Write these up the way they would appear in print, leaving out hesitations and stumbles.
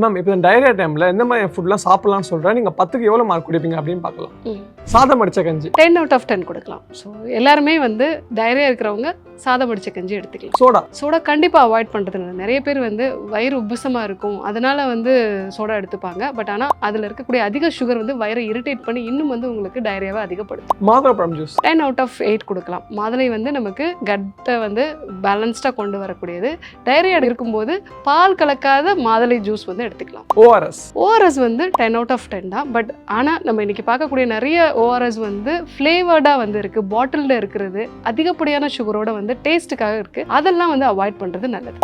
Ma'am இப்போ diarrhoea டைமில் எந்த மாதிரி ஃபுட்லாம் சாப்பிட்லாம்னு சொல்கிறேன், நீங்கள் 10க்கு எவ்வளோ மார்க் கொடுப்பீங்க அப்படின்னு பார்க்கலாம். சாதம் அடித்த கஞ்சி 10 out of 10 கொடுக்கலாம். ஸோ எல்லாருமே வந்து டயரியா இருக்கிறவங்க சாதம் அடித்த கஞ்சி எடுத்துக்கலாம். சோடா கண்டிப்பாக அவாய்ட் பண்ணுறது. நிறைய பேர் வந்து வயிறு உப்புசமாக இருக்கும், அதனால வந்து சோடா எடுத்துப்பாங்க. பட் ஆனால் அதில் இருக்கக்கூடிய அதிக சுகர் வந்து வயிறை இரிட்டேட் பண்ணி இன்னும் வந்து உங்களுக்கு டயரியாவை அதிகப்படுத்தும். மாதுளப்பழம் ஜூஸ் 10 out of 8 கொடுக்கலாம். மாதுளை வந்து நமக்கு கட்டை வந்து பேலன்ஸ்டாக கொண்டு வரக்கூடியது. டயரியா இருக்கும்போது பால் கலக்காத மாதுளை ஜூஸ் வந்து எடுத்துக்கலாம். ஓஆர்எஸ் வந்து 10 out of 10 தான். பட் ஆனால் நம்ம இன்னைக்கு பார்க்கக்கூடிய நிறைய ஓஆர்எஸ் வந்து ஃப்ளேவர்டாக வந்து இருக்குது, பாட்டிலில் இருக்கிறது அதிகப்படியான சுகரோட வந்து டேஸ்ட்டுக்காக இருக்குது. அதெல்லாம் வந்து அவாய்ட் பண்ணுறது நல்லது.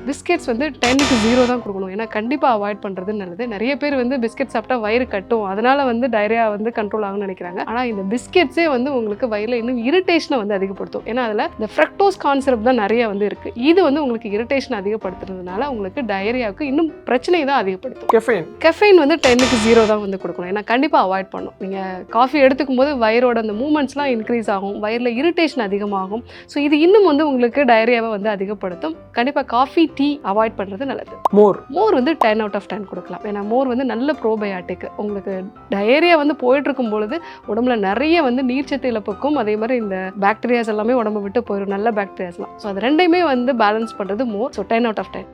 பிஸ்கெட்ஸ் வந்து 10க்கு 0 தான் கொடுக்கணும். ஏன்னா கண்டிப்பாக அவாய்ட் பண்ணுறது நல்லது. நிறைய பேர் வந்து பிஸ்கெட் சாப்பிட்டா வயிறு கட்டும், அதனால வந்து டயரியா வந்து கண்ட்ரோல் ஆகும்னு நினைக்கிறாங்க. ஆனால் இந்த பிஸ்கெட்ஸே வந்து உங்களுக்கு வயிறில் இன்னும் இரிட்டேஷனை வந்து அதிகப்படுத்தும். ஏன்னா அதில் இந்த ஃப்ரக்டோஸ் கான்செப்ட் தான் நிறைய வந்து இருக்குது. இது வந்து உங்களுக்கு இரிட்டேஷன் அதிகப்படுத்துறதுனால உங்களுக்கு டயரியாவுக்கு இன்னும் பிரச்சனை தான் அதிகப்படுத்தும். கெஃபைன் வந்து 10க்கு 0 தான் வந்து கொடுக்கணும். ஏன்னா கண்டிப்பாக அவாய்ட் பண்ணும். நீங்கள் காஃபி எடுத்துக்கும் போது வயிறோட அந்த மூமெண்ட்ஸ்லாம் இன்க்ரீஸ் ஆகும், வயிறில் இரிட்டேஷன் அதிகமாகும். ஸோ இது இன்னும் வந்து உங்களுக்கு டயரியாவை வந்து அதிகப்படுத்தும். கண்டிப்பாக காஃபி, டீ அவாய்ட் பண்ணுறது நல்லது. மோர் வந்து 10 out of 10 கொடுக்கலாம். ஏன்னா மோர் வந்து நல்ல ப்ரோபயாட்டிக். உங்களுக்கு டயரியா வந்து போயிட்டு இருக்கும் பொழுது உடம்புல நிறைய வந்து நீர்ச்சத்து இழப்புக்கும், அதே மாதிரி இந்த பாக்டீரியாஸ் எல்லாமே உடம்பு விட்டு போயிடும், நல்ல பாக்டீரியாஸ்லாம். ஸோ அது ரெண்டையுமே வந்து பேலன்ஸ் பண்ணுறது மோர். So 10 out of 10.